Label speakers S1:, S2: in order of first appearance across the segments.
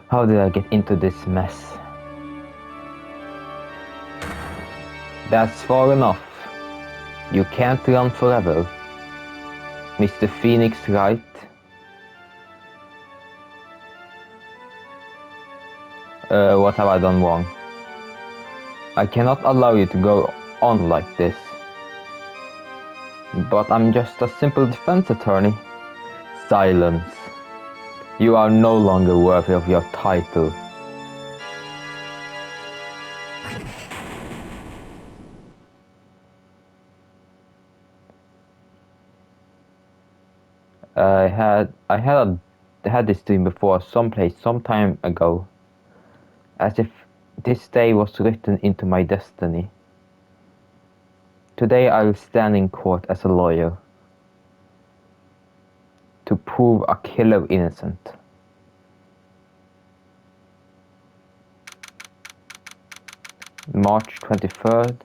S1: How did I get into this mess? That's far enough. You can't run forever. Mr. Phoenix Wright. What have I done wrong? I cannot allow you to go on like this. But I'm just a simple defense attorney. Silence. You are no longer worthy of your title. I had this dream before someplace some time ago. As if this day was written into my destiny. Today I will stand in court as a lawyer. To prove a killer innocent. March 23rd,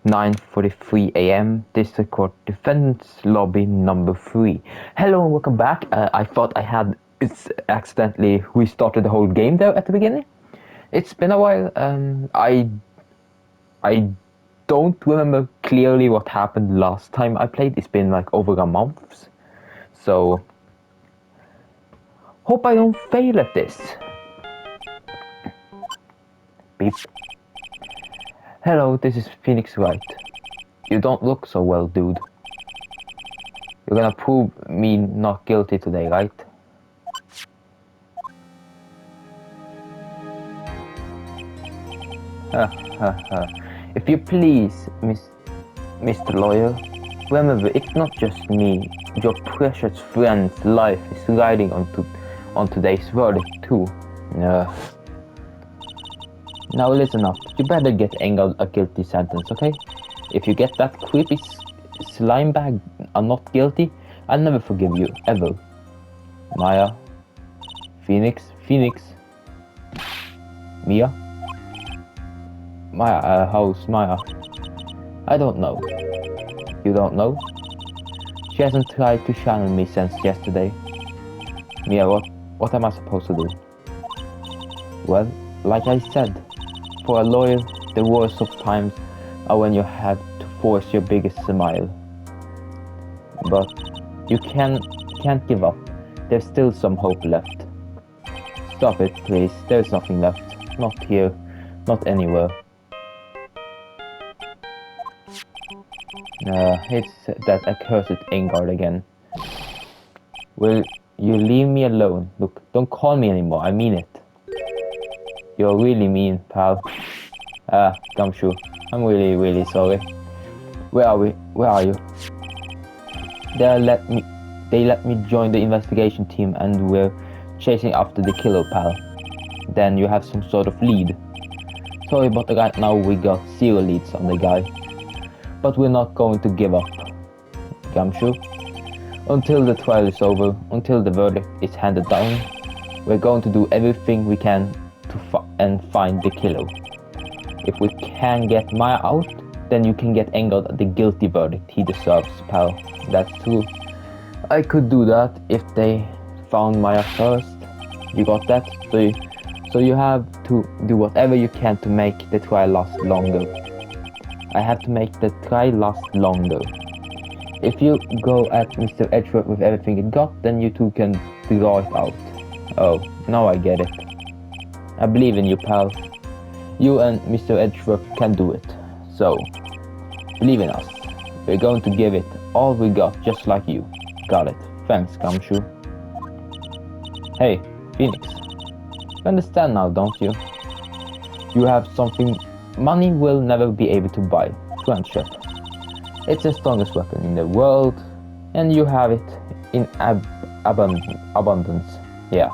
S1: 9:43 AM, District Court Defendants Lobby number 3. Hello and welcome back. I thought I had accidentally restarted the whole game there at the beginning. It's been a while. I don't remember clearly what happened last time I played. It's been like over a month. So hope I don't fail at this. Beep. Hello, this is Phoenix Wright. You don't look so well, dude. You're gonna prove me not guilty today, right? If you please, Mr. Lawyer, remember it's not just me. Your precious friend's life is riding on today's verdict too. Now listen up. You better get Engel a guilty sentence, okay? If you get that creepy slime bag not guilty, I'll never forgive you, ever. Maya. Phoenix. Mia. Maya, how's Maya? I don't know. You don't know? She hasn't tried to channel me since yesterday. Mia, what am I supposed to do? Well, like I said, for a lawyer, the worst of times are when you have to force your biggest smile. But you can't give up. There's still some hope left. Stop it, please. There's nothing left. Not here. Not anywhere. It's that accursed Engard again. Will you leave me alone? Look, don't call me anymore. I mean it. You're really mean, pal. Gumshoe. I'm really sorry. Where are we? Where are you? They let me join the investigation team and we're chasing after the killer, pal. Then you have some sort of lead. Sorry, but right now we got 0 leads on the guy. But we're not going to give up, Gumshoe. Until the trial is over, until the verdict is handed down, we're going to do everything we can to find the killer. If we can get Maya out, then you can get Engel the guilty verdict he deserves, pal. That's true. I could do that if they found Maya first. You got that? So you have to do whatever you can to make the trial last longer. I have to make the trial last longer. If you go at Mr. Edgeworth with everything you got, then you two can draw it out. Oh, now I get it. I believe in you, pal. You and Mr. Edgeworth can do it. So, believe in us. We're going to give it all we got, just like you. Got it. Thanks, Gumshoe. Hey, Phoenix. You understand now, don't you? You have something money will never be able to buy. Friendship. It's the strongest weapon in the world, and you have it in abundance. Yeah.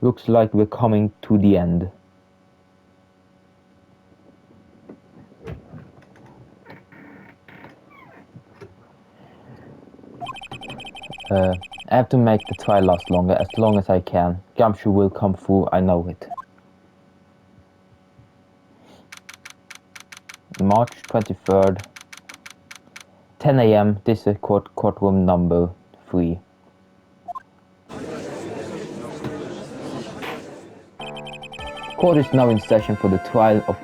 S1: Looks like we're coming to the end. I have to make the trial last longer, as long as I can. Gumshoe will come through, I know it. March 23rd, 10 AM, District Court, courtroom number 3. Court is now in session for the trial of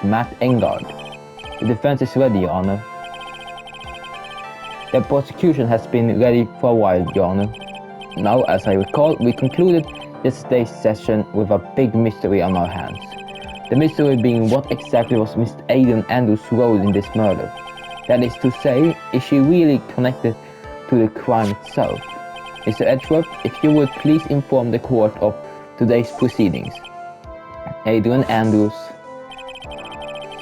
S1: Matt Engard. The defense is ready, Your Honor. The prosecution has been ready for a while, Your Honor. Now, as I recall, we concluded yesterday's session with a big mystery on our hands. The mystery being what exactly was Mr. Aidan Andrews' role in this murder. That is to say, is she really connected to the crime itself? Mr. Edgeworth, if you would please inform the court of today's proceedings. Adrian Andrews.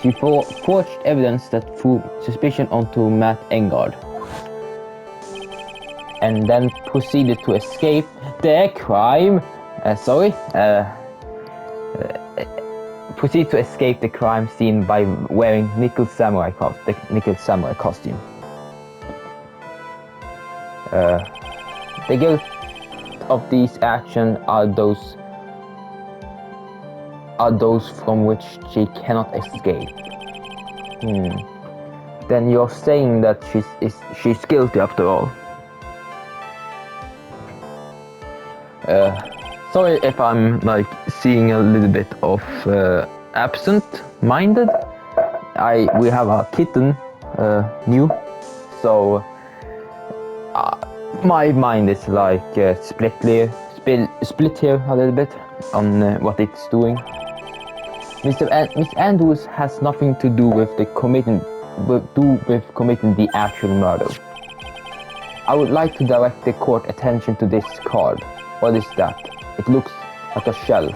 S1: She forged evidence that threw suspicion onto Matt Engard, and then proceeded to escape the crime. Proceed to escape the crime scene by wearing the nickel samurai costume. The guilt of these actions are those from which she cannot escape. Then you're saying that she's guilty after all. Sorry if I'm like seeing a little bit of absent-minded. We have a kitten new, so my mind is like split here a little bit on what it's doing. Miss Andrews has nothing to do with committing the actual murder. I would like to direct the court attention to this card. What is that? It looks like a shell.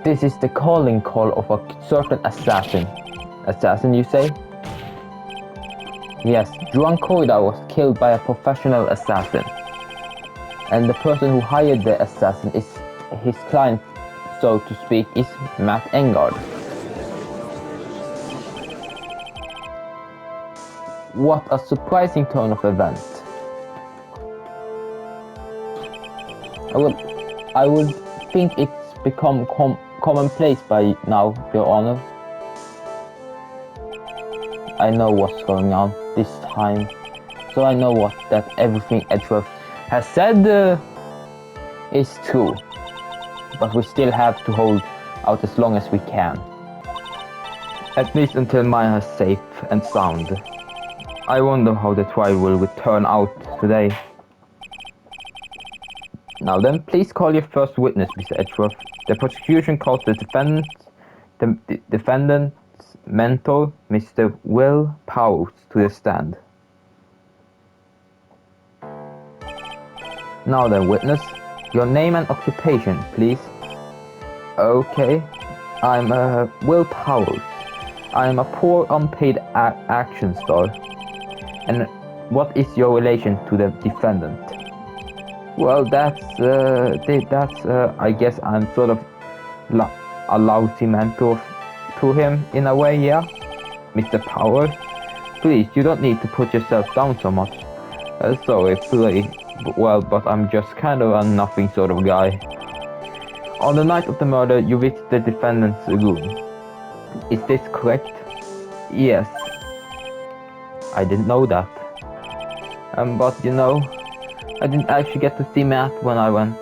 S1: This is the calling call of a certain assassin. Assassin, you say? Yes, Juan Corrida was killed by a professional assassin. And the person who hired the assassin is his client, so to speak, is Matt Engard. What a surprising turn of events. I would think it's become commonplace by now, Your Honor. I know what's going on this time, so I know that everything Edgeworth has said is true. But we still have to hold out as long as we can. At least until Maya is safe and sound. I wonder how the trial will turn out today. Now then, please call your first witness, Mr. Edgeworth. The prosecution calls the defendant's mentor, Mr. Will Powers, to the stand. Now then, witness, your name and occupation, please. Okay, I'm Will Powers. I'm a poor unpaid action star. And what is your relation to the defendant? Well, that's I guess I'm sort of a lousy mentor to him in a way, yeah. Mr. Powers, please, you don't need to put yourself down so much. Sorry, please. Well, but I'm just kind of a nothing sort of guy. On the night of the murder, you visited the defendant's room. Is this correct? Yes. I didn't know that. But you know, I didn't actually get to see Matt when I went.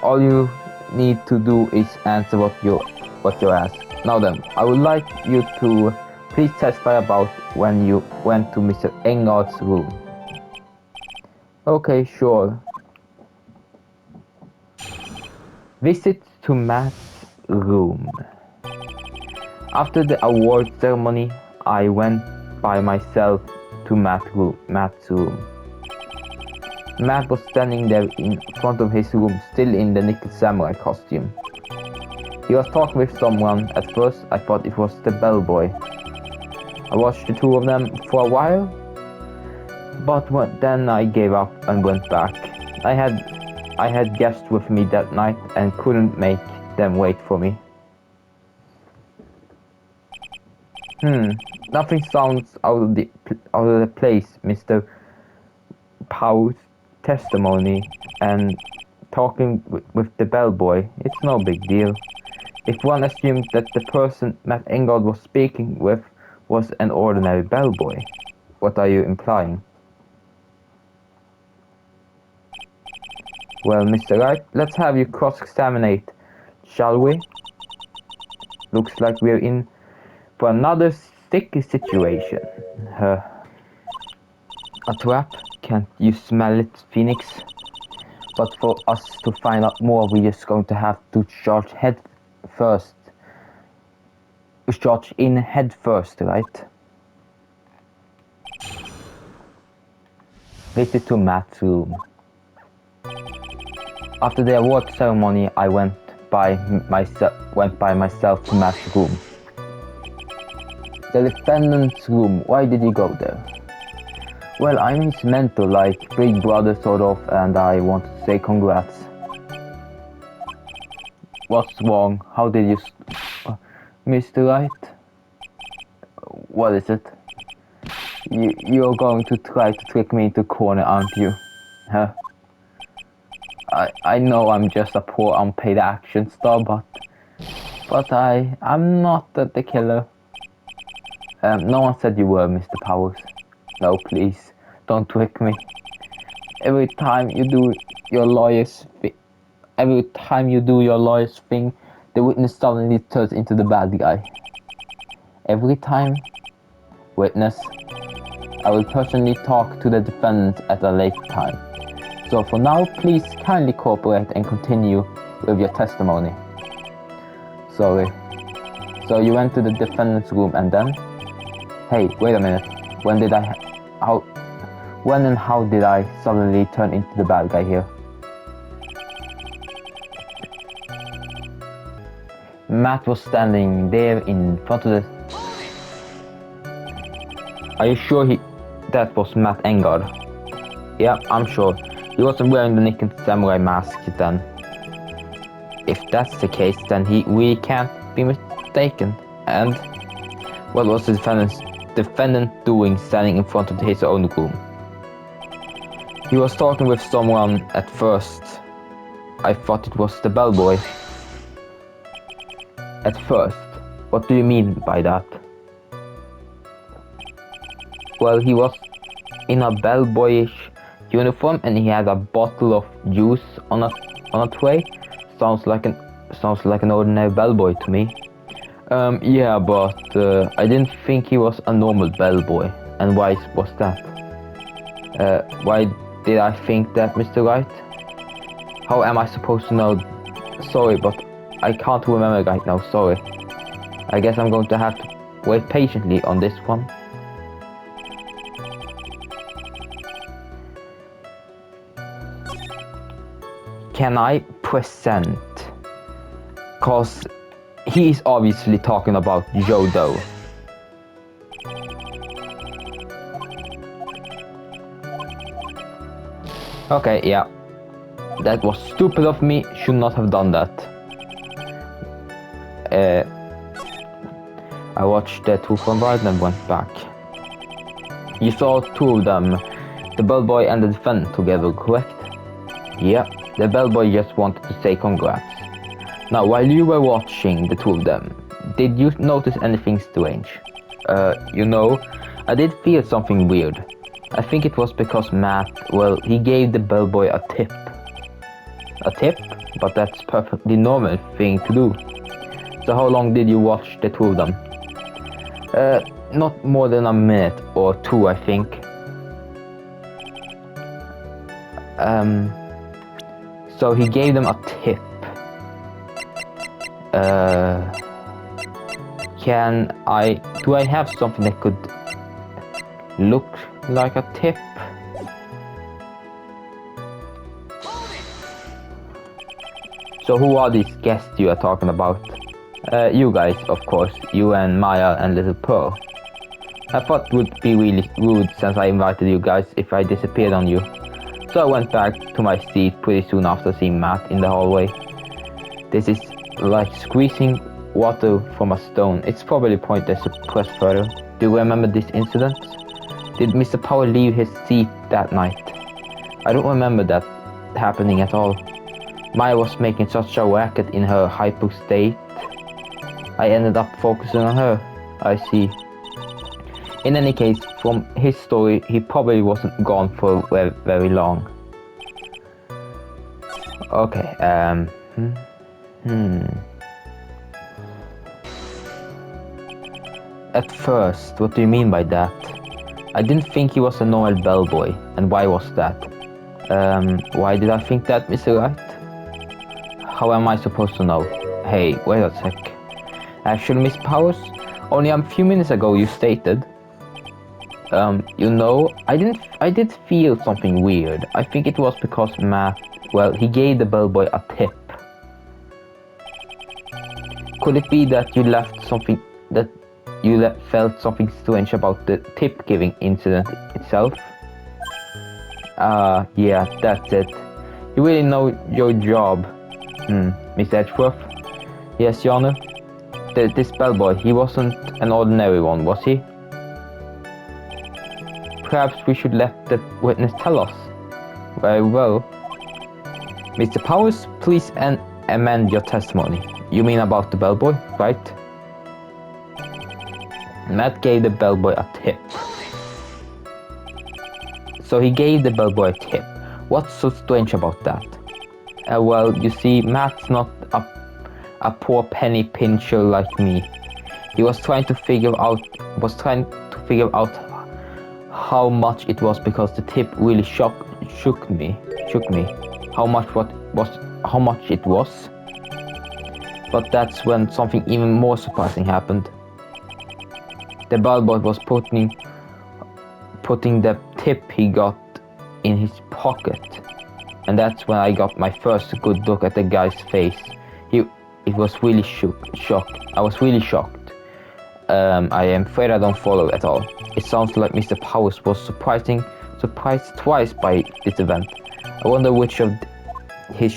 S1: All you need to do is answer what you're asked. Now then, I would like you to please testify about when you went to Mr. Engard's room. Okay, sure. Visit to Matt's room. After the award ceremony, I went by myself to Matt's room. Matt was standing there in front of his room, still in the nickel samurai costume. He was talking with someone. At first, I thought it was the bellboy. I watched the two of them for a while, but then I gave up and went back. I had guests with me that night and couldn't make them wait for me. Nothing sounds out of the place, Mr. Powell's testimony and talking with the bellboy. It's no big deal. If one assumes that the person Matt Engard was speaking with was an ordinary bellboy, what are you implying? Well, Mr. Wright, let's have you cross-examine, shall we? Looks like we're in for another sticky situation. A trap? Can't you smell it, Phoenix? But for us to find out more, we're just going to have to charge in head first, right? Visit to Matt's room. After the award ceremony, I went by myself to Matt's room. The defendant's room. Why did you go there? Well, I'm his mentor, like big brother sort of, and I want to say congrats. What's wrong? How did you... Mr. Wright? What is it? You're going to try to trick me into a corner, aren't you? Huh? I know I'm just a poor unpaid action star, but I'm not the killer. No one said you were, Mr. Powers. No, please, don't trick me. Every time you do your lawyer's thing, the witness suddenly turns into the bad guy. Every time, witness, I will personally talk to the defendant at a later time. So for now, please kindly cooperate and continue with your testimony. Sorry. So you went to the defendant's room and then? Hey, wait a minute. When and how did I suddenly turn into the bad guy here? Matt was standing there in front of the... Are you sure that was Matt Engard? Yeah, I'm sure. He wasn't wearing the Nikken Samurai mask then. If that's the case, then we can't be mistaken. And what was the defendant doing standing in front of his own room? He was talking with someone at first. I thought it was the bellboy. At first? What do you mean by that? Well, he was in a bellboyish uniform and he had a bottle of juice on a tray. Sounds like an ordinary bellboy to me. Yeah, but I didn't think he was a normal bellboy. And why was that? Why did I think that, Mr. Wright? How am I supposed to know? Sorry, but I can't remember right now, sorry. I guess I'm going to have to wait patiently on this one. Can I present? Cause he's obviously talking about Joe Doe. Okay, yeah. That was stupid of me, should not have done that. I watched the two from right and went back. You saw two of them, the bellboy and the defendant together, correct? Yeah. The bellboy just wanted to say congrats. Now, while you were watching the two of them, did you notice anything strange? You know, I did feel something weird. I think it was because Matt, well, he gave the bellboy a tip. A tip? But that's perfectly normal thing to do. So how long did you watch the two of them? Not more than a minute or two, I think. So he gave them a tip. Do I have something that could look like a tip? So who are these guests you are talking about? You guys, of course. You and Maya and Little Pearl. I thought it would be really rude since I invited you guys if I disappeared on you. So I went back to my seat pretty soon after seeing Matt in the hallway. This is like squeezing water from a stone. It's probably pointless to press further. Do you remember this incident? Did Mr. Power leave his seat that night? I don't remember that happening at all. Maya was making such a racket in her hyper state. I ended up focusing on her. I see. In any case, from his story, he probably wasn't gone for very long. Okay, At first, what do you mean by that? I didn't think he was a normal bellboy, and why was that? Why did I think that, Mr. Wright? How am I supposed to know? Hey, wait a sec. Actually, Miss Powers, only a few minutes ago you stated. You know, I did feel something weird. I think it was because Matt, well, he gave the bellboy a tip. Could it be that you felt something strange about the tip-giving incident itself? Yeah, that's it. You really know your job. Miss Edgeworth? Yes, Your Honor? This bellboy, he wasn't an ordinary one, was he? Perhaps we should let the witness tell us. Very well. Mr. Powers, please amend your testimony. You mean about the bellboy, right? Matt gave the bellboy a tip. So he gave the bellboy a tip. What's so strange about that? Well, you see, Matt's not a poor penny pincher like me. He was trying to figure out how much it was because the tip really shook me. How much it was. But that's when something even more surprising happened. The bellboy was putting the tip he got in his pocket, and that's when I got my first good look at the guy's face. It was really shocked. I was really shocked. I am afraid I don't follow at all. It sounds like Mr. Powers was surprised twice by this event. I wonder which of his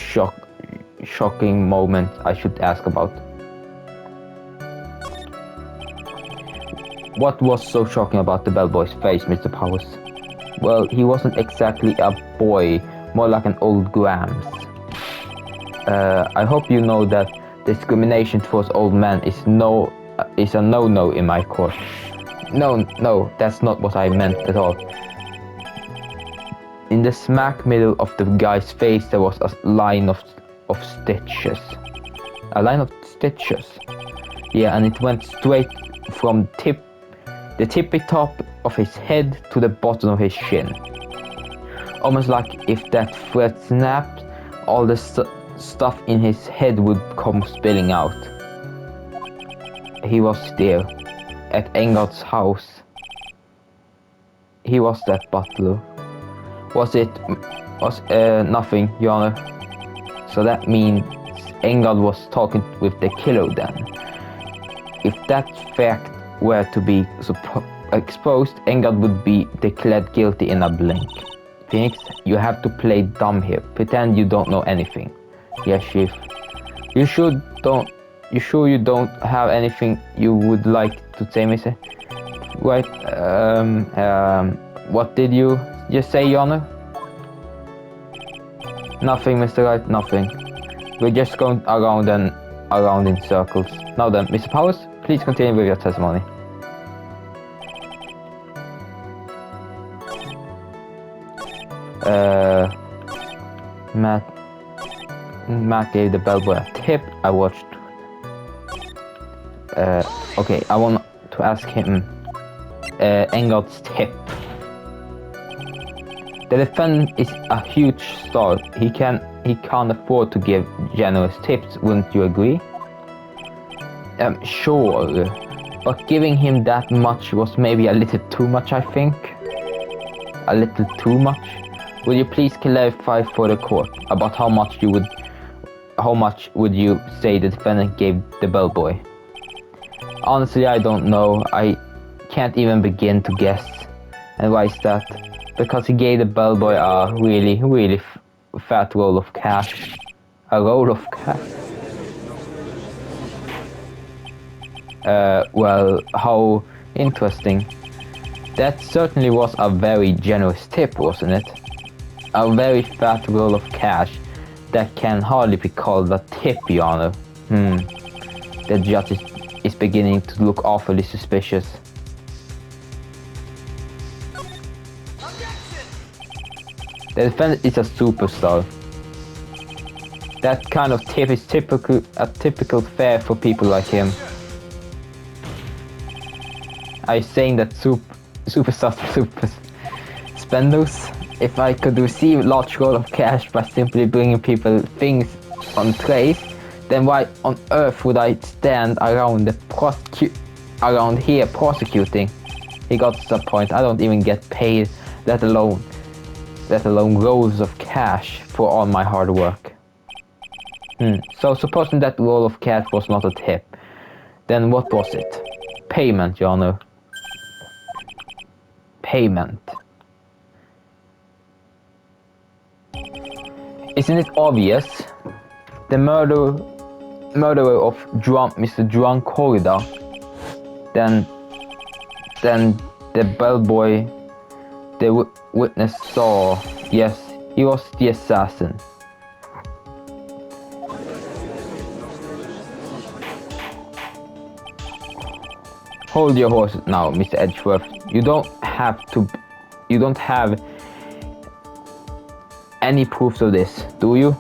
S1: shocking moments I should ask about. What was so shocking about the bellboy's face, Mr. Powers? Well, he wasn't exactly a boy, more like an old Grams. I hope you know that discrimination towards old men is a no-no in my court. No, that's not what I meant at all. In the smack middle of the guy's face there was a line of stitches. A line of stitches? Yeah, and it went straight from the tippy top of his head to the bottom of his chin. Almost like if that thread snapped, all the stuff in his head would come spilling out. He was there, at Engard's house. He was that butler. Was nothing, Your Honor. So that means Engard was talking with the killer then. If that fact were to be exposed, Engard would be declared guilty in a blink. Phoenix, you have to play dumb here. Pretend you don't know anything. Yes, Chief. You sure you don't have anything you would like to say, Mr. Right? What did you just say, Your Honor? Nothing, Mr. Wright, nothing. We're just going around and around in circles. Now then, Mr. Powers, please continue with your testimony. Matt gave the bellboy a tip. I watched. Okay, I want to ask him Engard's tip. The defendant is a huge star. He can't afford to give generous tips, wouldn't you agree? Sure, but giving him that much was maybe a little too much, I think. A little too much. Would you please clarify for the court about how much would you say the defendant gave the bellboy? Honestly, I don't know. I can't even begin to guess. And why is that? Because he gave the bellboy a really fat roll of cash. A roll of cash? Well, how interesting. That certainly was a very generous tip, wasn't it? A very fat roll of cash that can hardly be called a tip, Your Honor. The judge is beginning to look awfully suspicious. The defendant is a superstar. That kind of tip is a typical fare for people like him. I saying that superstars super spendos. If I could receive large roll of cash by simply bringing people things on trays, then why on earth would I stand around around here prosecuting? He got to the point. I don't even get paid, let alone rolls of cash for all my hard work. So supposing that roll of cash was not a tip, then what was it? Payment, Your Honor. Payment. Isn't it obvious? The murderer of Mr. Juan Corrida. Then the bellboy the witness saw. Yes, he was the assassin. Hold your horses now, Mr. Edgeworth. You don't have any proofs of this, do you?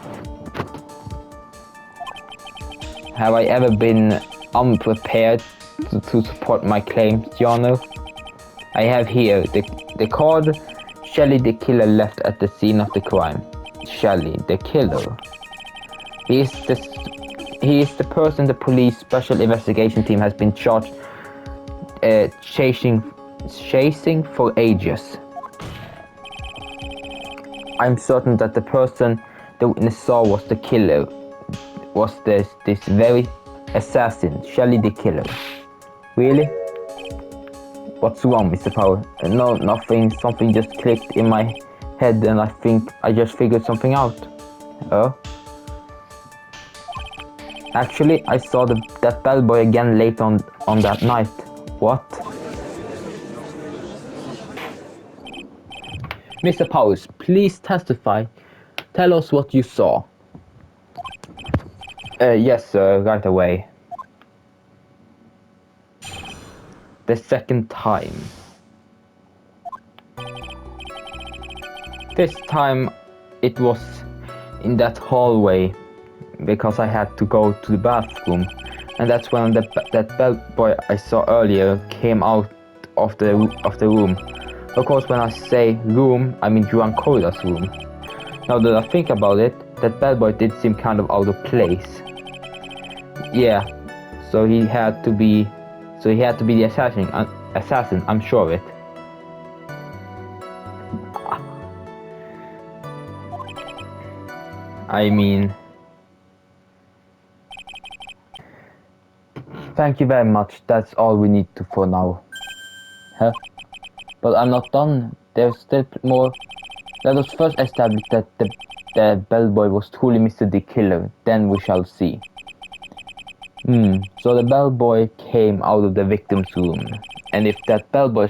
S1: Have I ever been unprepared to support my claims, Your Honor? I have here the card Shelley the killer left at the scene of the crime. Shelley the killer. He is the person the police special investigation team has been charged chasing for ages. I'm certain that the person the witness saw was the killer, was this very assassin, Shelley the killer. Really? What's wrong, Mr. Powell? No, nothing. Something just clicked in my head and I think I just figured something out. Oh? Actually, I saw that bellboy again late on that night. What? Mr. Powers, please testify. Tell us what you saw. Yes, sir, right away. The second time. This time it was in that hallway because I had to go to the bathroom, and that's when that bellboy I saw earlier came out of the room. Of course, when I say room, I mean Juan Corrida's room. Now that I think about it, that bellboy did seem kind of out of place. Yeah, so he had to be the assassin. I'm sure of it. I mean, thank you very much. That's all we need to for now. Huh? But I'm not done. There's still more. Let us first establish that the bellboy was truly Mr. the Killer. Then we shall see. So the bellboy came out of the victim's room, and if that bellboy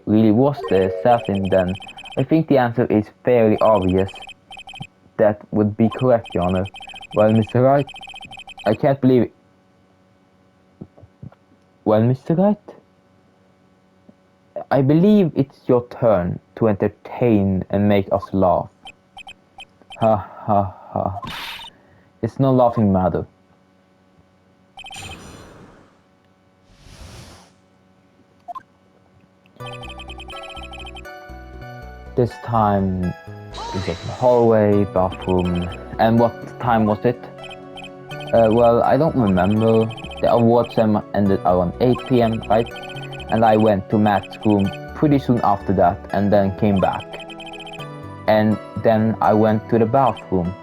S1: really was the assassin, then I think the answer is fairly obvious. That would be correct, Your Honor. Well, Mr. Wright, I can't believe it. Well, Mr. Wright, I believe it's your turn to entertain and make us laugh. Ha ha ha. It's no laughing matter. This time it was the hallway, bathroom, and what time was it? Well, I don't remember. The award ceremony ended around 8 PM, right? And I went to Matt's room pretty soon after that, and then came back. And then I went to the bathroom.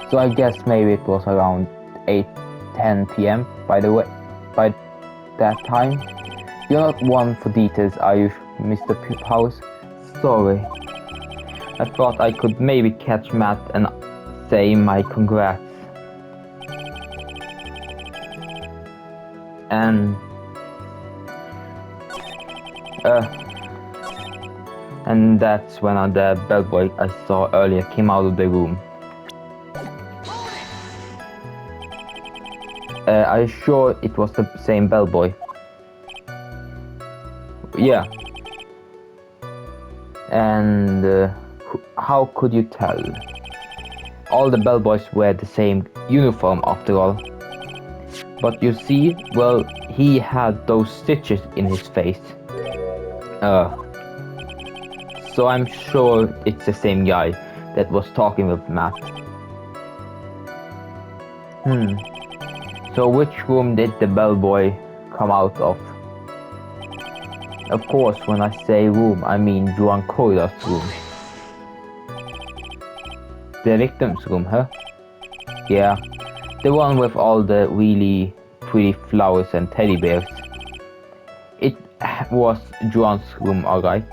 S1: So I guess maybe it was around 8-10 PM by that time. You're not one for details, are you, Mr. Powers? Sorry. I thought I could maybe catch Matt and say my congrats. And that's when the bellboy I saw earlier came out of the room. Are you sure it was the same bellboy? Yeah. And how could you tell? All the bellboys wear the same uniform after all. But you see, well, he had those stitches in his face. So I'm sure it's the same guy that was talking with Matt. So which room did the bellboy come out of? Of course, when I say room, I mean Johan Koida's room. The victim's room, huh? Yeah, the one with all the really pretty flowers and teddy bears. It was Johan's room, alright.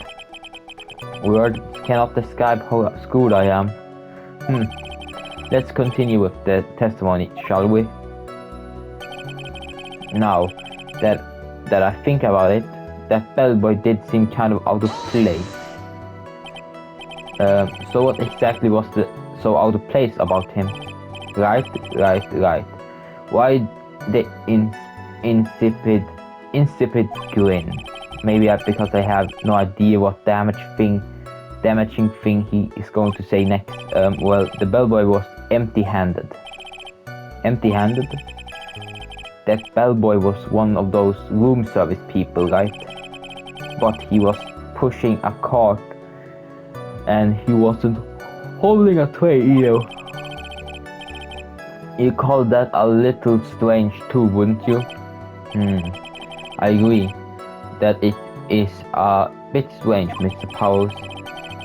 S1: Words cannot describe how screwed I am. Let's continue with the testimony, shall we? Now that I think about it, that bellboy did seem kind of out of place. So what exactly was so out of place about him? Right. Why the insipid grin? Maybe because I have no idea what damaging thing he is going to say next. Well, the bellboy was empty-handed. Empty-handed? That bellboy was one of those room service people, right? But he was pushing a cart and he wasn't holding a tray either. You call that a little strange too, wouldn't you? I agree that it is a bit strange, Mr. Powers.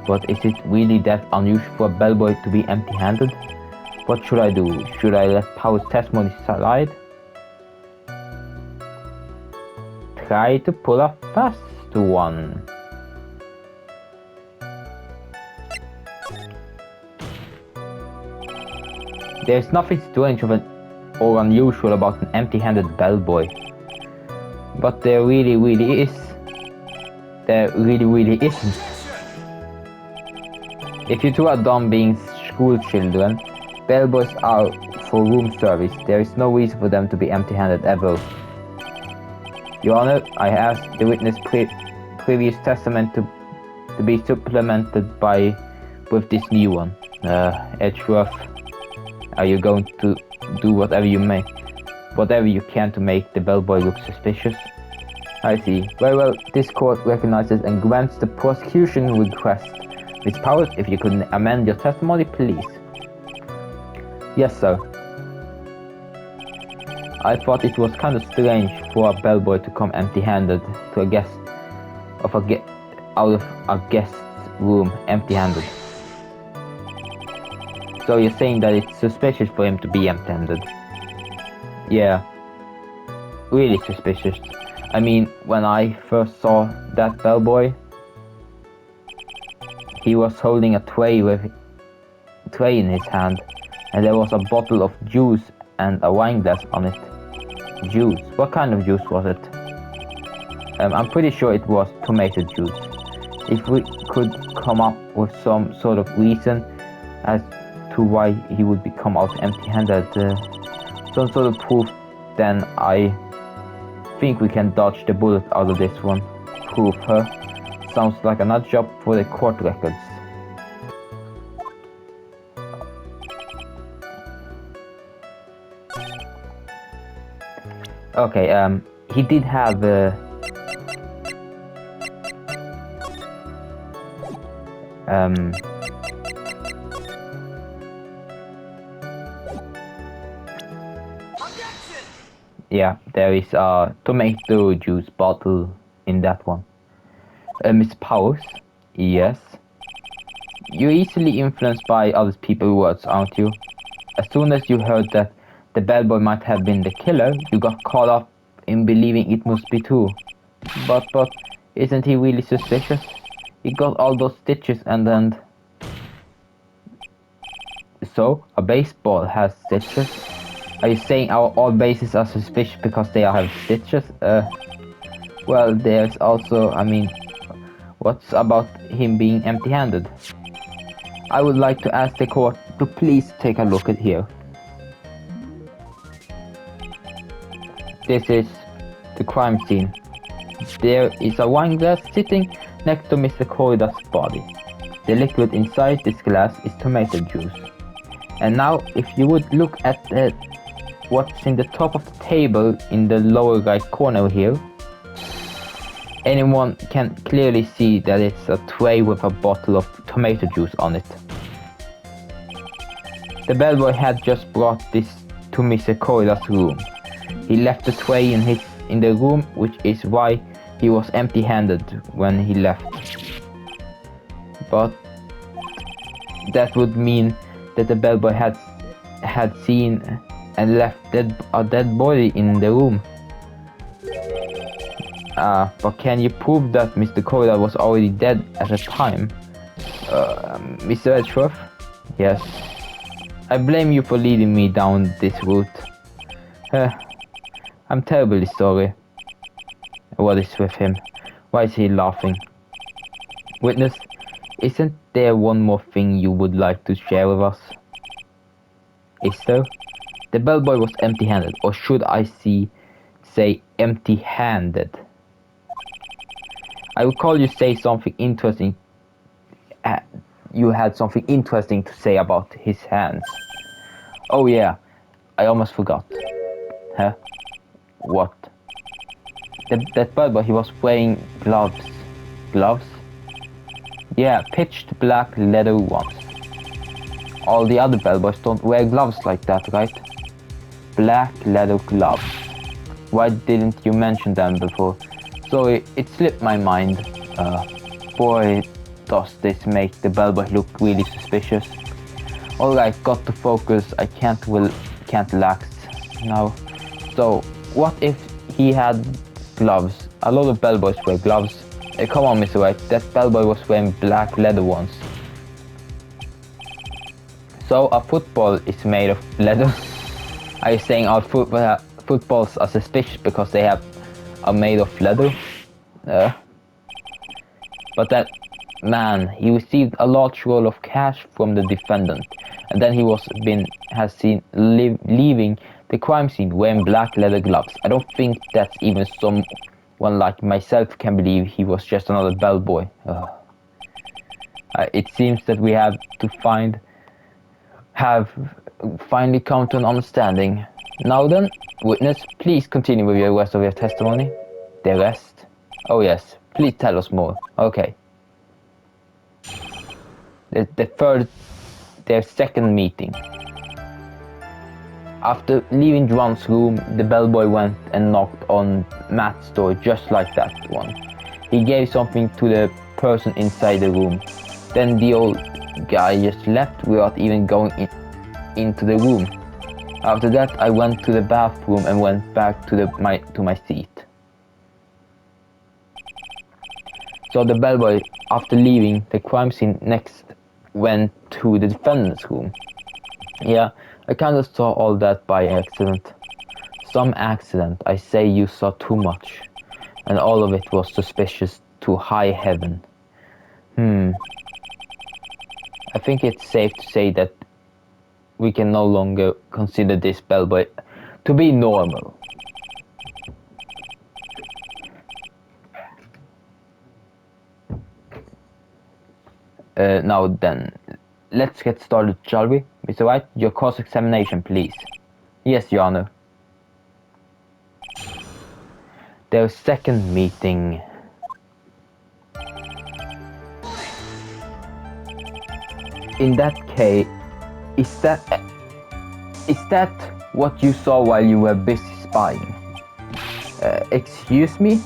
S1: But is it really that unusual for a bellboy to be empty-handed? What should I do? Should I let Powers' testimony slide? Try to pull a fast one. There's nothing strange or unusual about an empty-handed bellboy. But there really is. There really isn't. If you two are done being school children, bellboys are for room service. There is no reason for them to be empty-handed ever. Your Honor, I asked the witness previous testament to be supplemented with this new one. Edgeworth, are you going to do whatever you can to make the bellboy look suspicious? I see. Very well, this court recognizes and grants the prosecution request. Miss Powers, if you could amend your testimony, please. Yes, sir. I thought it was kind of strange for a bellboy to come empty-handed to out of a guest's room empty-handed. So you're saying that it's suspicious for him to be empty-handed? Yeah. Really suspicious. I mean, when I first saw that bellboy, he was holding a tray in his hand, and there was a bottle of juice and a wine glass on it. Juice? What kind of juice was it? I'm pretty sure it was tomato juice. If we could come up with some sort of reason as to why he would come out empty-handed, some sort of proof, then I think we can dodge the bullet out of this one. Proof, huh? Sounds like a nut job for the court records. Okay, he did have yeah, there is a tomato juice bottle in that one. Miss Powers? Yes? You're easily influenced by other people's words, aren't you? As soon as you heard that the bellboy might have been the killer, you got caught up in believing it must be true. But isn't he really suspicious? He got all those stitches and then... So, a baseball has stitches? Are you saying all bases are suspicious because they have stitches? Well, there's also, I mean, what's about him being empty-handed? I would like to ask the court to please take a look at here. This is the crime scene. There is a wine glass sitting next to Mr. Corrida's body. The liquid inside this glass is tomato juice. And now, if you would look at what's in the top of the table in the lower right corner here, anyone can clearly see that it's a tray with a bottle of tomato juice on it. The bellboy had just brought this to Mr. Corridor's room. He left the tray in the room, which is why he was empty-handed when he left. But that would mean that the bellboy had seen and left a dead body in the room. But can you prove that Mr. Corridor was already dead at the time? Mr. Edgeworth? Yes. I blame you for leading me down this route. I'm terribly sorry. What is with him? Why is he laughing? Witness, isn't there one more thing you would like to share with us? Is there? The bellboy was empty-handed, or should I say empty-handed? I recall you say something interesting. You had something interesting to say about his hands. Oh yeah, I almost forgot. Huh? What? That bellboy, he was wearing gloves. Gloves? Yeah, pitched black leather ones. All the other bellboys don't wear gloves like that, right? Black leather gloves. Why didn't you mention them before? Sorry, it slipped my mind. Boy, does this make the bellboy look really suspicious. Alright, got to focus. I can't relax now. So, what if he had gloves? A lot of bellboys wear gloves. Come on, Mr. Wright, that bellboy was wearing black leather ones. So, a football is made of leather? Are you saying our footballs are suspicious because they are made of leather? But that man, he received a large roll of cash from the defendant, and then he has seen leaving the crime scene wearing black leather gloves. I don't think that even someone like myself can believe he was just another bellboy. It seems that we have finally come to an understanding. Now then, witness, please continue with the rest of your testimony. The rest? Oh yes, please tell us more. Okay. Their second meeting. After leaving John's room, the bellboy went and knocked on Matt's door just like that one. He gave something to the person inside the room. Then the old guy just left without even going into the room. After that, I went to the bathroom and went back to my seat. So the bellboy, after leaving the crime scene, next went to the defendant's room. Yeah, I kind of saw all that by accident. Some accident, I say. You saw too much. And all of it was suspicious to high heaven. I think it's safe to say that we can no longer consider this bellboy to be normal. Now then, let's get started, shall we? Mr. Wright, your cross-examination, please. Yes, Your Honor. Their second meeting. In that case, is that what you saw while you were busy spying? Excuse me?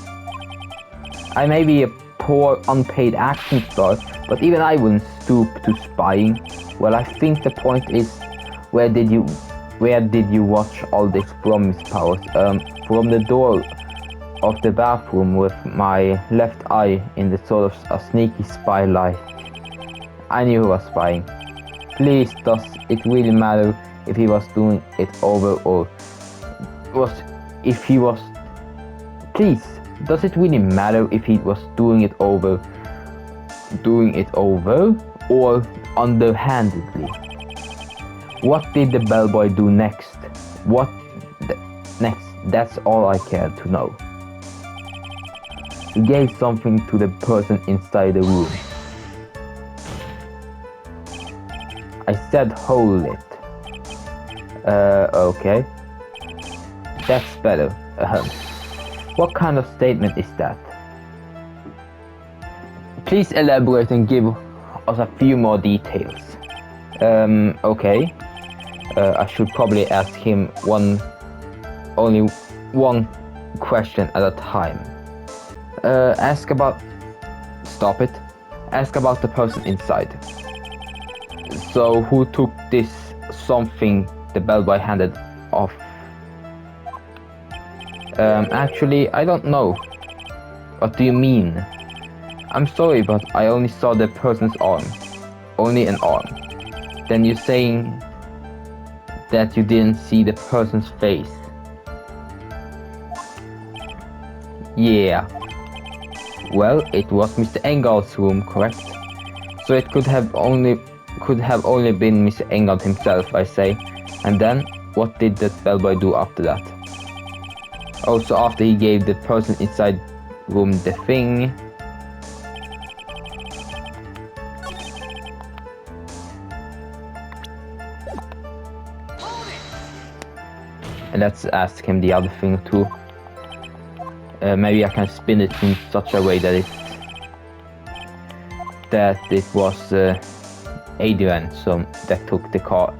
S1: I may be a poor unpaid action star, but even I wouldn't stoop to spying. Well, I think the point is, where did you watch all this from, Miss Powers? From the door of the bathroom with my left eye in the sort of a sneaky spy light. I knew he was spying. Please, does it really matter if he was doing it over or Please, does it really matter if he was doing it over or underhandedly? What did the bellboy do next? Next? That's all I care to know. He gave something to the person inside the room. I said hold it. Okay. That's better. What kind of statement is that? Please elaborate and give us a few more details. Okay. I should probably ask him only one question at a time. Ask about... Stop it. Ask about the person inside. So, who took this something the bellboy handed off? Actually, I don't know. What do you mean? I'm sorry, but I only saw the person's arm. Only an arm. Then you're saying that you didn't see the person's face. Yeah. Well, it was Mr. Engel's room, correct? So it could have only been Mr. Engel himself, I say. And then, what did that bellboy do after that? Also, after he gave the person inside room the thing... And let's ask him the other thing too. Maybe I can spin it in such a way that it was Adrian that took the card,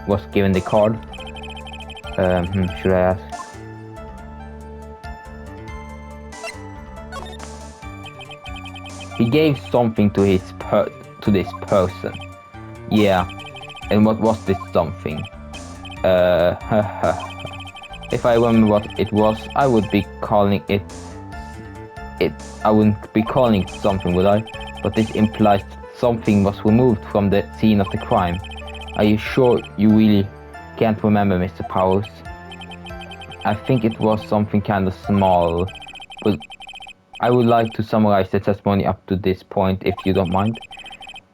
S1: was given the card. Should I ask? He gave something to this person. Yeah. And what was this something? If I remember what it was, I would be calling it. I wouldn't be calling it something, would I? But this implies something was removed from the scene of the crime. Are you sure you really can't remember, Mr. Powers? I think it was something kind of small, but I would like to summarize the testimony up to this point, if you don't mind.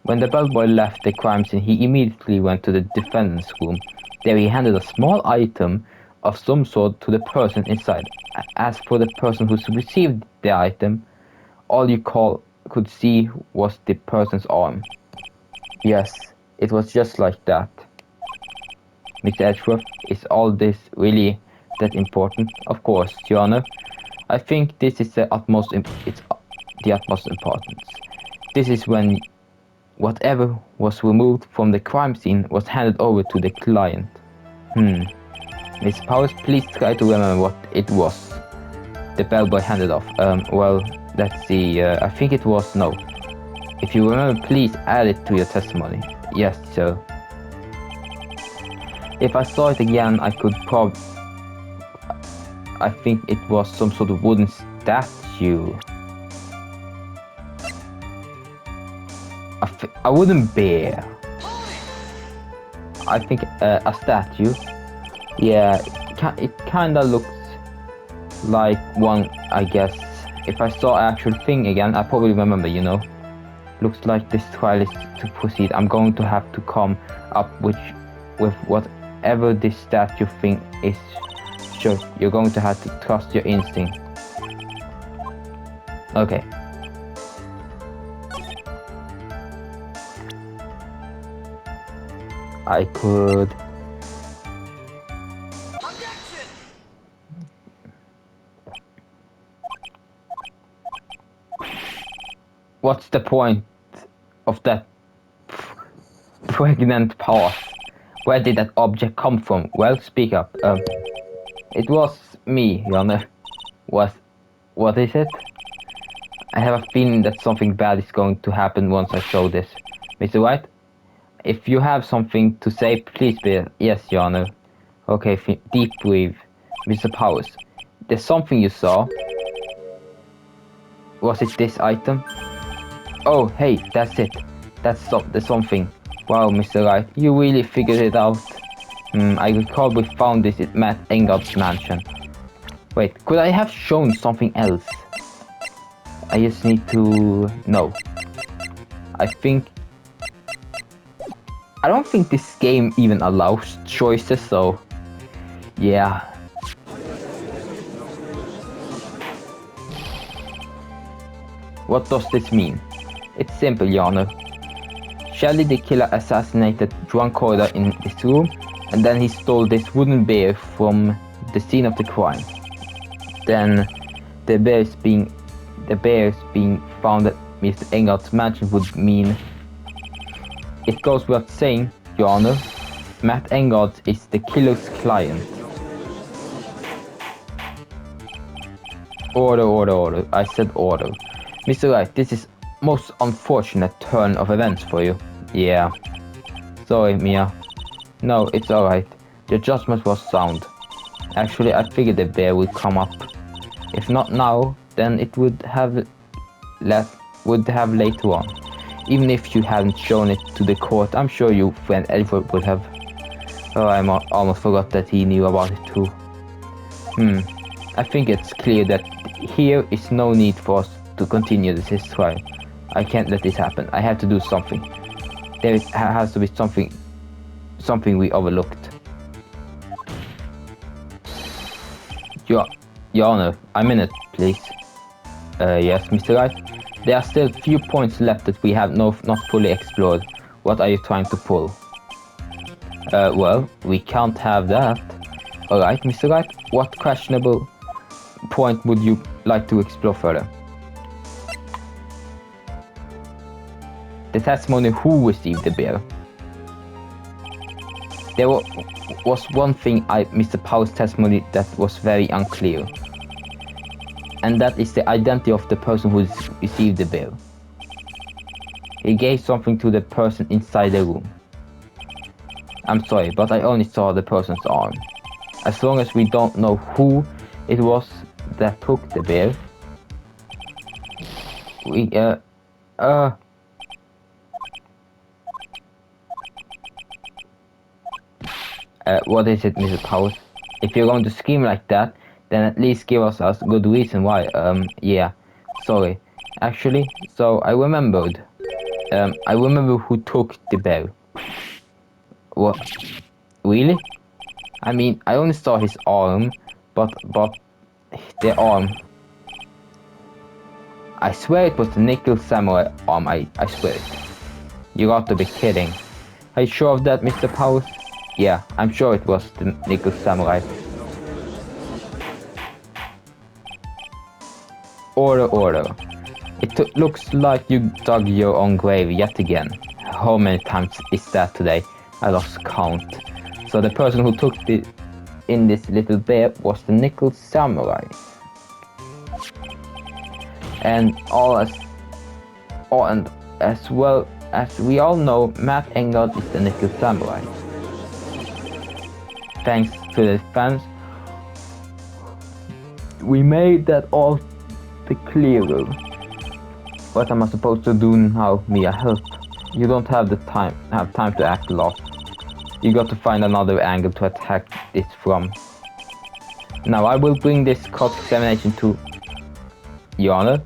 S1: When the bellboy left the crime scene, he immediately went to the defendant's room. There he handed a small item of some sort to the person inside. As for the person who received the item, all you could see was the person's arm. Yes, it was just like that. Mr. Edgeworth, is all this really that important? Of course, Your Honor. I think this is the utmost importance. This is when whatever was removed from the crime scene was handed over to the client. Miss Powers, please try to remember what it was the bellboy handed off. Well, let's see. I think it was no. If you remember, please add it to your testimony. Yes, sir. If I saw it again, I could I think it was some sort of wooden statue. A wooden bear. I think a statue. Yeah, it kinda looks like one, I guess. If I saw actual thing again, I probably remember, you know. Looks like this trial is to proceed. I'm going to have to come up with whatever this statue thing is. Sure, you're going to have to trust your instinct. Okay. I could... What's the point of that pregnant pause? Where did that object come from? Well, speak up. It was me, Your Honor. What is it? I have a feeling that something bad is going to happen once I show this. Mr. Wright? If you have something to say, please be... Yes, Your Honor. Okay, deep breathe. Mr. Powers, there's something you saw. Was it this item? Oh, hey, that's it. That's the something. Wow, Mr. Wright, you really figured it out. I recall we found this at Matt Engel's mansion. Wait, could I have shown something else? I just need to... No. I don't think this game even allows choices, so... Yeah. What does this mean? It's simple, Your Honor. Shelley the killer assassinated Joan Corder in this room, and then he stole this wooden bear from the scene of the crime. Then the bear is being found at Mr. Engelt's mansion would mean it goes without saying, Your Honor, Matt Engelt is the killer's client. Order. I said order. Mr. Wright, this is most unfortunate turn of events for you. Yeah. Sorry, Mia. No, it's alright. The judgment was sound. Actually, I figured the bear would come up. If not now, then it would have later on. Even if you hadn't shown it to the court, I'm sure your friend Edward would have. Oh, I almost forgot that he knew about it too. I think it's clear that here is no need for us to continue this trial. I can't let this happen. I have to do something. There has to be something we overlooked. Your Honor, a minute, please. Yes, Mr. Wright. There are still few points left that we have not fully explored. What are you trying to pull? Well, we can't have that. Alright, Mr. Wright, what questionable point would you like to explore further? The testimony who received the bear. There was one thing Mr. Powell's testimony that was very unclear. And that is the identity of the person who received the bear. He gave something to the person inside the room. I'm sorry, but I only saw the person's arm. As long as we don't know who it was that took the bear, what is it, Mrs. Powers? If you're going to scream like that, then at least give us a good reason why. Yeah, sorry. Actually, so I remembered who took the bear. What? Really? I mean, I only saw his arm, but the arm. I swear it was the nickel samurai arm, I swear it. You got to be kidding. Are you sure of that, Mr. Powers? Yeah, I'm sure it was the nickel samurai. Order. It looks like you dug your own grave yet again. How many times is that today? I lost count. So the person who took in this little bear was the nickel samurai. And as well as we all know, Matt Engelt is the nickel samurai. Thanks to the fans, we made that all the clearer. What am I supposed to do now, Mia? Help. You don't have time to act lost. You got to find another angle to attack this from. Now I will bring this cross-examination to Your Honor.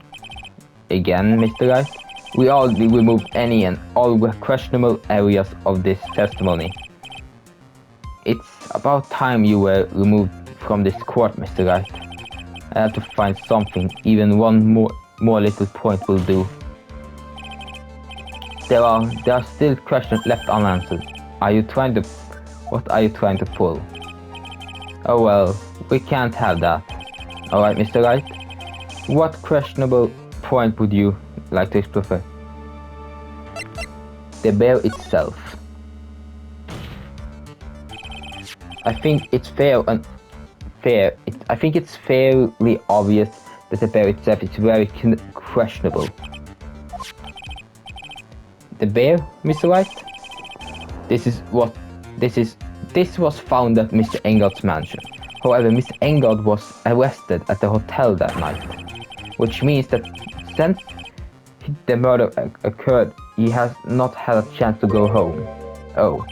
S1: Again, Mr. Wright. We all remove any and all questionable areas of this testimony. It's about time you were removed from this court, Mr. Wright. I have to find something, even one more little point will do. There are still questions left unanswered. What are you trying to pull? Oh well, we can't have that. Alright, Mr. Wright. What questionable point would you like to explore? The bear itself. I think it's fairly obvious that the bear itself is very questionable. The bear, Mr. Wright? This was found at Mr. Engelt's mansion. However, Mr. Engelt was arrested at the hotel that night, which means that since the murder occurred, he has not had a chance to go home. Oh,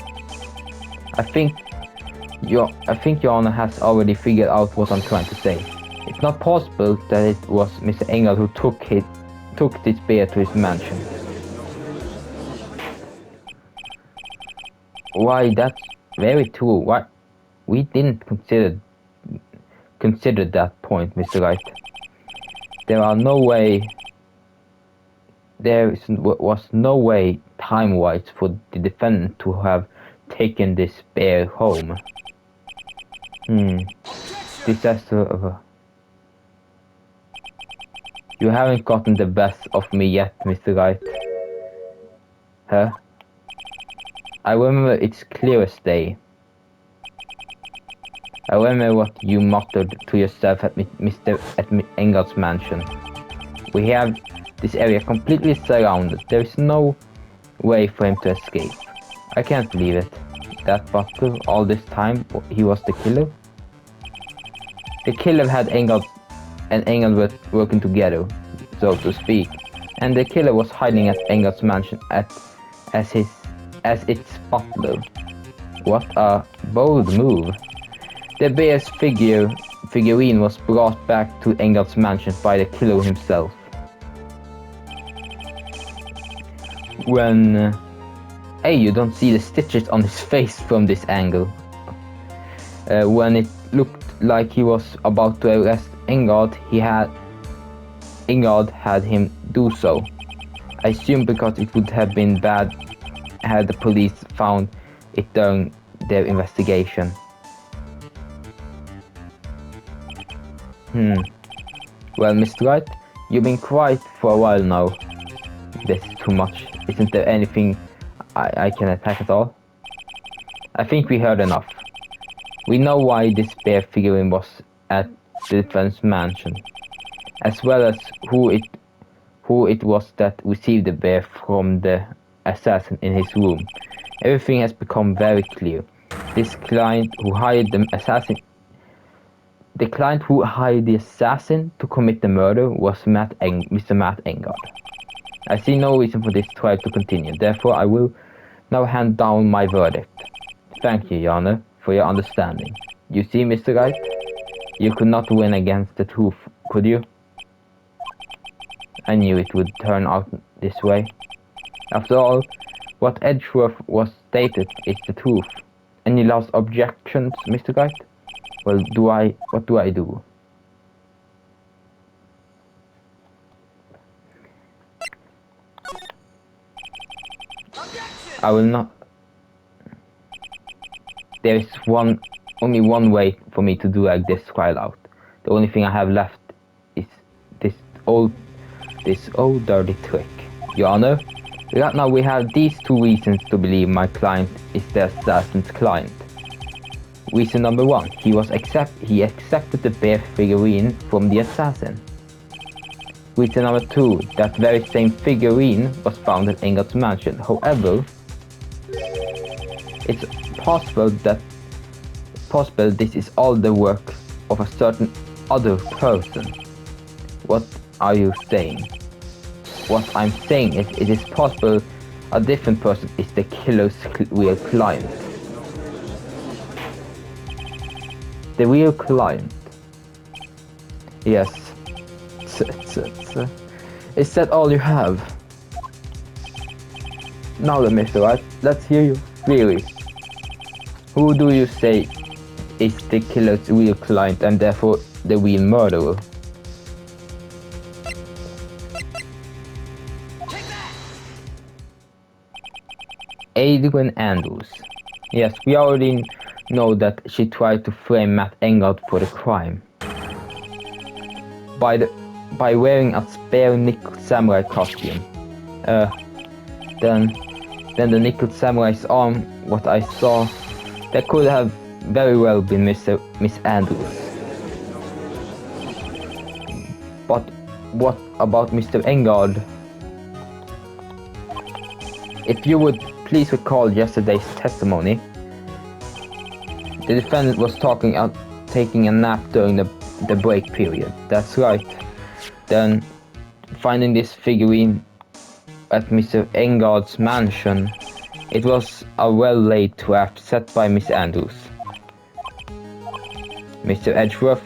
S1: I think Your Honor has already figured out what I'm trying to say. It's not possible that it was Mr. Engelt who took this bear to his mansion. Why, that's very true. Why? We didn't consider that point, Mr. Wright. There are no way. was no way time-wise for the defendant to have taken this bear home. Disaster over. You haven't gotten the best of me yet, Mr. Wright. Huh? I remember it's clear as day. I remember what you muttered to yourself at Engel's mansion. We have this area completely surrounded. There is no way for him to escape. I can't believe it. That butler, all this time, he was the killer? The killer had Engel and Engel working together, so to speak, and the killer was hiding at Engel's mansion as its butler. What a bold move. The bear's figurine was brought back to Engel's mansion by the killer himself. When... hey, you don't see the stitches on his face from this angle. When it looked like he was about to arrest Engard had him do so. I assume because it would have been bad had the police found it during their investigation. Well, Mr. Wright, you've been quiet for a while now. This is too much. Isn't there anything I can attack at all? I think we heard enough. We know why this bear figurine was at the defense mansion, as well as who it was that received the bear from the assassin in his room. Everything has become very clear. This client who hired the assassin to commit the murder was Mr. Matt Engard. I see no reason for this trial to continue, therefore I will now hand down my verdict. Thank you, Your Honor, for your understanding. You see, Mr. Wright, you could not win against the truth, could you? I knew it would turn out this way. After all, what Edgeworth was stated is the truth. Any last objections, Mr. Wright? Well, what do I do? I will not. There is only one way for me to drag this trial out. The only thing I have left is this old dirty trick. Your Honor, right now we have these two reasons to believe my client is the assassin's client. Reason number one, he accepted the bear figurine from the assassin. Reason number two, that very same figurine was found at Engel's mansion. However, it's possible this is all the work of a certain other person. What are you saying? What I'm saying is it is possible a different person is the killer's real client. The real client. Yes. Is that all you have? Now then, Mr. Wright, let's hear your theory. Who do you say is the killer's real client and therefore the real murderer? Adrian Andrews. Yes, we already know that she tried to frame Matt Engard for the crime. By wearing a spare nickel samurai costume. Then the nickel samurai's arm, what I saw, that could have very well been Miss Andrews. But what about Mr. Engard? If you would please recall yesterday's testimony, the defendant was taking a nap during the break period. That's right. Then, finding this figurine at Mr. Engard's mansion, it was a well-laid trap set by Miss Andrews. Mr. Edgeworth,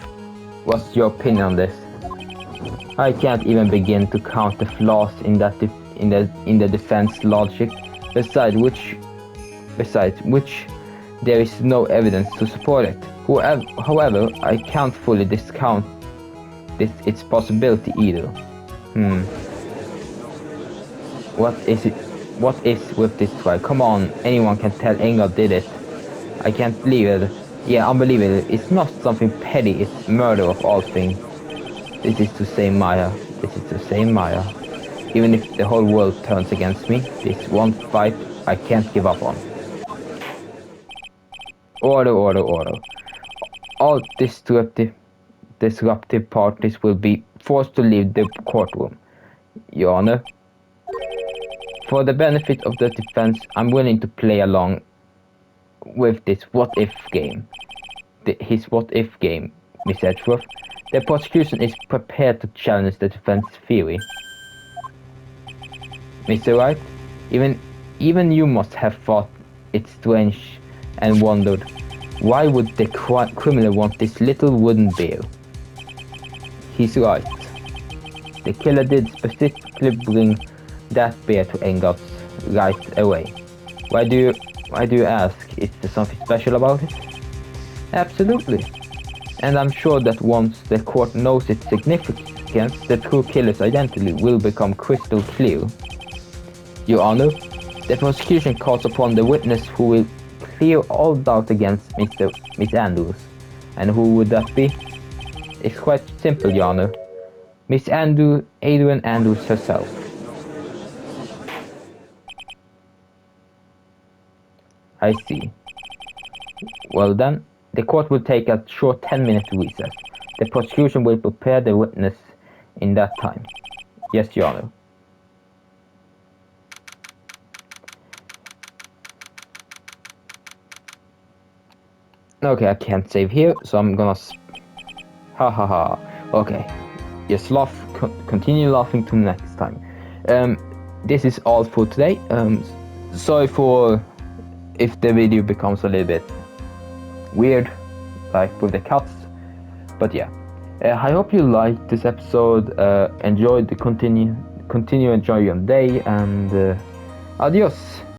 S1: what's your opinion on this? I can't even begin to count the flaws in the defense logic, besides which there is no evidence to support it. However, I can't fully discount its possibility either. What is it? What is with this trial? Come on, anyone can tell Engel did it. I can't believe it. Yeah, unbelievable. It's not something petty, it's murder of all things. This is to save Maya. This is to save Maya. Even if the whole world turns against me, this one fight I can't give up on. Order, order, order. All disruptive parties will be forced to leave the courtroom. Your Honor, for the benefit of the defense, I'm willing to play along with this what-if game. His what-if game, Miss Edgeworth. The prosecution is prepared to challenge the defense theory. Mr. Wright, even you must have thought it strange and wondered, why would the criminal want this little wooden bear? He's right. The killer did specifically bring that bear to Engel's right away. Why do you ask? Is there something special about it? Absolutely. And I'm sure that once the court knows its significance, the true killer's identity will become crystal clear. Your Honor, the prosecution calls upon the witness who will clear all doubt against Miss Andrews. And who would that be? It's quite simple, Your Honor. Miss Adrian Andrews herself. I see. Well then, the court will take a short 10-minute recess. The prosecution will prepare the witness in that time. Yes, Your Honor. Okay, I can't save here, so I'm gonna... Ha ha ha. Okay. Just continue laughing till next time. This is all for today. Sorry for if the video becomes a little bit weird, like with the cuts. But yeah. I hope you liked this episode. Continue enjoying your day, and adios.